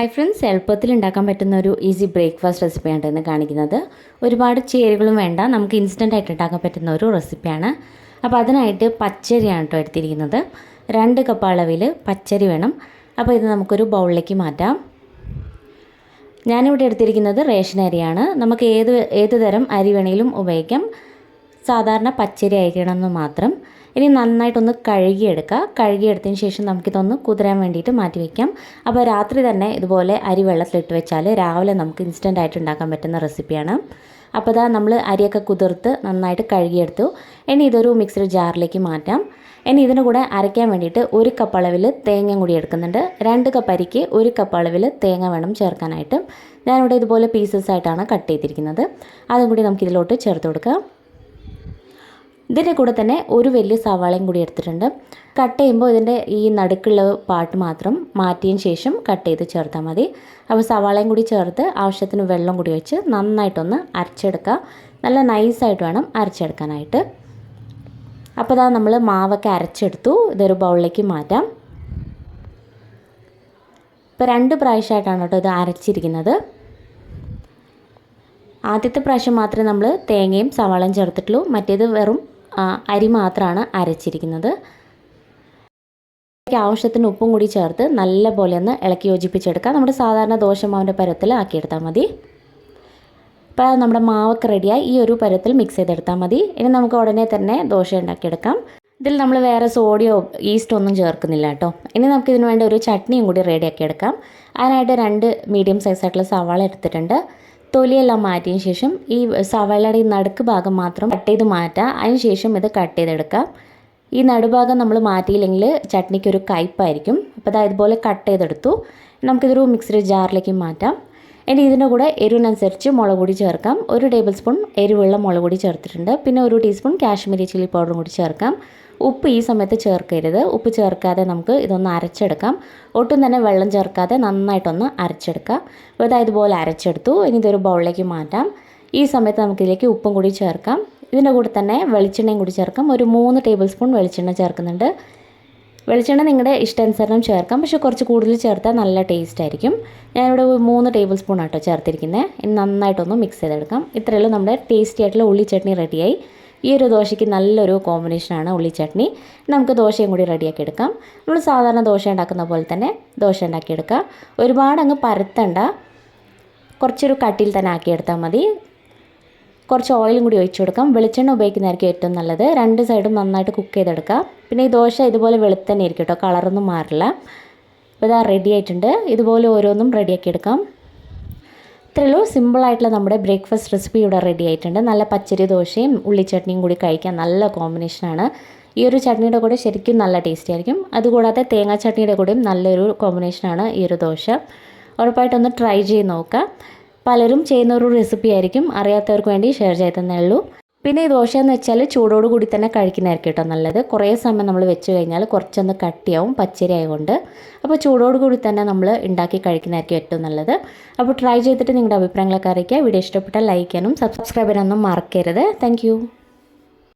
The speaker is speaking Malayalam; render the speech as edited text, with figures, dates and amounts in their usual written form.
ഹായ് ഫ്രണ്ട്സ്, എളുപ്പത്തിൽ ഉണ്ടാക്കാൻ പറ്റുന്ന ഒരു ഈസി ബ്രേക്ക്ഫാസ്റ്റ് റെസിപ്പിയാണ് ഇന്ന് കാണിക്കുന്നത്. ഒരുപാട് ചേരുവകളും വേണ്ട, നമുക്ക് ഇൻസ്റ്റൻ്റ് ആയിട്ട് ഉണ്ടാക്കാൻ പറ്റുന്ന ഒരു റെസിപ്പിയാണ്. അപ്പോൾ അതിനായിട്ട് പച്ചരിയാണ് കേട്ടോ എടുത്തിരിക്കുന്നത്. 2 കപ്പ് അളവിൽ പച്ചരി വേണം. അപ്പോൾ ഇത് നമുക്കൊരു ബൗളിലേക്ക് മാറ്റാം. ഞാനിവിടെ എടുത്തിരിക്കുന്നത് റേഷൻ അരിയാണ്. നമുക്ക് ഏത് തരം അരി വേണമെങ്കിലും ഉപയോഗിക്കാം. സാധാരണ പച്ചരി അരിയണമെന്ന് മാത്രം. ഇനി നന്നായിട്ടൊന്ന് കഴുകിയെടുത്തതിന് ശേഷം നമുക്കിതൊന്ന് കുതിരാൻ വേണ്ടിയിട്ട് മാറ്റി വയ്ക്കാം. അപ്പോൾ രാത്രി തന്നെ ഇതുപോലെ അരി വെള്ളത്തിലിട്ട് വെച്ചാൽ രാവിലെ നമുക്ക് ഇൻസ്റ്റൻ്റ് ആയിട്ട് ഉണ്ടാക്കാൻ പറ്റുന്ന റെസിപ്പിയാണ്. അപ്പോൾ ഇതാ നമ്മൾ അരിയൊക്കെ കുതിർത്ത് നന്നായിട്ട് കഴുകിയെടുത്തു. ഇനി ഇതൊരു മിക്സർ ജാറിലേക്ക് മാറ്റാം. ഇനി ഇതിന് കൂടെ അരയ്ക്കാൻ വേണ്ടിയിട്ട് 1 കപ്പ് അളവിൽ തേങ്ങ കൂടി എടുക്കുന്നുണ്ട്. 2 കപ്പ് അരിക്ക് 1 കപ്പ് അളവിൽ തേങ്ങ വേണം ചേർക്കാനായിട്ട്. ഞാനിവിടെ ഇതുപോലെ പീസസ് ആയിട്ടാണ് കട്ട് ചെയ്തിരിക്കുന്നത്. അതും കൂടി നമുക്കിതിലോട്ട് ചേർത്ത് കൊടുക്കാം. ഇതിൻ്റെ കൂടെ തന്നെ ഒരു വലിയ സവാളയും കൂടി എടുത്തിട്ടുണ്ട്. കട്ട് ചെയ്യുമ്പോൾ ഇതിൻ്റെ ഈ നടുക്കുള്ള പാർട്ട് മാത്രം മാറ്റിയതിന് ശേഷം കട്ട് ചെയ്ത് ചേർത്താൽ മതി. അപ്പോൾ സവാളയും കൂടി ചേർത്ത് ആവശ്യത്തിന് വെള്ളം കൂടി വെച്ച് നന്നായിട്ടൊന്ന് അരച്ചെടുക്കുക. നല്ല നൈസായിട്ട് വേണം അരച്ചെടുക്കാനായിട്ട്. അപ്പോൾ ഇതാ നമ്മൾ മാവൊക്കെ അരച്ചെടുത്തു. ഇതൊരു ബൗളിലേക്ക് മാറ്റാം. ഇപ്പോൾ 2 പ്രാവശ്യമായിട്ടാണ് കേട്ടോ ഇത് അരച്ചിരിക്കുന്നത്. ആദ്യത്തെ പ്രാവശ്യം മാത്രമേ നമ്മൾ തേങ്ങയും സവാളയും ചേർത്തിട്ടുള്ളൂ. മറ്റേത് വെറും അരി മാത്രമാണ് അരച്ചിരിക്കുന്നത്. ആവശ്യത്തിന് ഉപ്പും കൂടി ചേർത്ത് നല്ല പോലെ ഒന്ന് ഇളക്കി യോജിപ്പിച്ചെടുക്കാം. നമ്മുടെ സാധാരണ ദോശമാവിൻ്റെ പരുവത്തിൽ ആക്കിയെടുത്താൽ മതി. ഇപ്പോൾ നമ്മുടെ മാവൊക്കെ റെഡിയായി ഈ ഒരു പരുവത്തിൽ മിക്സ് ചെയ്തെടുത്താൽ മതി. ഇനി നമുക്ക് ഉടനെ തന്നെ ദോശ ഉണ്ടാക്കിയെടുക്കാം. ഇതിൽ നമ്മൾ വേറെ സോഡിയോ ഈസ്റ്റോ ഒന്നും ചേർക്കുന്നില്ല കേട്ടോ. ഇനി നമുക്ക് ഇതിന് വേണ്ടി ഒരു ചട്നിയും കൂടി റെഡിയാക്കി എടുക്കാം. അതിനായിട്ട് 2 മീഡിയം സൈസായിട്ടുള്ള സവാള എടുത്തിട്ടുണ്ട്. തൊലിയെല്ലാം മാറ്റിയതിന് ശേഷം ഈ സവാളയുടെ ഈ നടുക്ക് ഭാഗം മാത്രം കട്ട് ചെയ്ത് മാറ്റുക. അതിന് ശേഷം ഇത് കട്ട് ചെയ്തെടുക്കാം. ഈ നടുഭാഗം നമ്മൾ മാറ്റിയില്ലെങ്കിൽ ചട്നിക്ക് ഒരു കയ്പ്പായിരിക്കും. അപ്പോൾ അതായത് ഇതുപോലെ കട്ട് ചെയ്തെടുത്തു. നമുക്കിതൊരു മിക്സർ ജാറിലേക്ക് മാറ്റാം. ഇനി ഇതിൻ്റെ കൂടെ എരിവിനനുസരിച്ച് മുളക് പൊടി ചേർക്കാം. 1 ടേബിൾ സ്പൂൺ എരിവുള്ള മുളക് പൊടി ചേർത്തിട്ടുണ്ട്. പിന്നെ 1 ടീസ്പൂൺ കാശ്മീരി ചില്ലി പൗഡറും കൂടി ചേർക്കാം. ഉപ്പ് ഈ സമയത്ത് ചേർക്കരുത്. ഉപ്പ് ചേർക്കാതെ നമുക്ക് ഇതൊന്ന് അരച്ചെടുക്കാം. ഒട്ടും തന്നെ വെള്ളം ചേർക്കാതെ നന്നായിട്ടൊന്ന് അരച്ചെടുക്കാം. അപ്പോൾ ഇതാ ഇതുപോലെ അരച്ചെടുത്തു. ഇനി ഇതൊരു ബൗളിലേക്ക് മാറ്റാം. ഈ സമയത്ത് നമുക്കിതിലേക്ക് ഉപ്പും കൂടി ചേർക്കാം. ഇതിൻ്റെ കൂടെ തന്നെ വെളിച്ചെണ്ണയും കൂടി ചേർക്കാം. ഒരു 3 ടേബിൾ സ്പൂൺ വെളിച്ചെണ്ണ ചേർക്കുന്നുണ്ട്. വെളിച്ചെണ്ണ നിങ്ങളുടെ ഇഷ്ടാനുസരണം ചേർക്കാം, പക്ഷേ കുറച്ച് കൂടുതൽ ചേർത്താൽ നല്ല ടേസ്റ്റ് ആയിരിക്കും. ഞാനിവിടെ 3 ടേബിൾ സ്പൂൺ ആട്ടോ ചേർത്തിരിക്കുന്നത്. ഇനി നന്നായിട്ടൊന്ന് മിക്സ് ചെയ്തെടുക്കാം. ഇത്രയുള്ളൂ നമ്മുടെ ടേസ്റ്റി ആയിട്ടുള്ള ഉള്ളി ചട്നി റെഡിയായി. ഈ ഒരു ദോശയ്ക്ക് നല്ലൊരു കോമ്പിനേഷനാണ് ഉള്ളി ചട്നി. നമുക്ക് ദോശയും കൂടി റെഡിയാക്കി എടുക്കാം. നമ്മൾ സാധാരണ ദോശ ഉണ്ടാക്കുന്ന പോലെ തന്നെ ദോശ ഉണ്ടാക്കിയെടുക്കാം. ഒരുപാട് അങ്ങ് പരത്തണ്ട, കുറച്ചൊരു കട്ടിയിൽ തന്നെ ആക്കിയെടുത്താൽ മതി. കുറച്ച് ഓയിലും കൂടി ഒഴിച്ചു കൊടുക്കാം. വെളിച്ചെണ്ണ ഉപയോഗിക്കുന്നതായിരിക്കും ഏറ്റവും നല്ലത്. 2 സൈഡും നന്നായിട്ട് കുക്ക് ചെയ്തെടുക്കാം. പിന്നെ ഈ ദോശ ഇതുപോലെ വെളുത്ത് തന്നെ ഇരിക്കും കേട്ടോ, കളറൊന്നും മാറില്ല. അപ്പോൾ ഇതാ റെഡി ആയിട്ടുണ്ട്. ഇതുപോലെ ഓരോന്നും റെഡിയാക്കി എടുക്കാം. ഇത്രയുള്ളൂ സിമ്പിളായിട്ടുള്ള നമ്മുടെ ബ്രേക്ക്ഫാസ്റ്റ് റെസിപ്പി ഇവിടെ റെഡി ആയിട്ടുണ്ട്. നല്ല പച്ചരി ദോശയും ഉള്ളി ചട്നിയും കൂടി കഴിക്കാൻ നല്ല കോമ്പിനേഷനാണ്. ഈ ഒരു ചട്നിയുടെ കൂടെ ശരിക്കും നല്ല ടേസ്റ്റി ആയിരിക്കും. അതുകൂടാതെ തേങ്ങാ ചട്നിയുടെ കൂടെയും നല്ലൊരു കോമ്പിനേഷനാണ് ഈ ഒരു ദോശ. ഉറപ്പായിട്ടൊന്ന് ട്രൈ ചെയ്ത് നോക്കുക. പലരും ചെയ്യുന്ന ഒരു റെസിപ്പി ആയിരിക്കും, അറിയാത്തവർക്ക് വേണ്ടി ഷെയർ ചെയ്തതന്നേ ഉള്ളൂ. പിന്നെ ഈ ദോശ എന്ന് വെച്ചാൽ ചൂടോട് കൂടി തന്നെ കഴിക്കുന്നതായിരിക്കും കേട്ടോ നല്ലത്. കുറേ സമയം നമ്മൾ വെച്ച് കഴിഞ്ഞാൽ കുറച്ചൊന്ന് കട്ടിയാവും പച്ചരി ആയതുകൊണ്ട്. അപ്പോൾ ചൂടോട് കൂടി തന്നെ നമ്മൾ ഉണ്ടാക്കി കഴിക്കുന്നതായിരിക്കും ഏറ്റവും നല്ലത്. അപ്പോൾ ട്രൈ ചെയ്തിട്ട് നിങ്ങളുടെ അഭിപ്രായങ്ങളൊക്കെ അറിയിക്കുക. വീഡിയോ ഇഷ്ടപ്പെട്ടാൽ ലൈക്ക് ചെയ്യാനും സബ്സ്ക്രൈബ് ചെയ്യാനൊന്നും മറക്കരുത്. താങ്ക്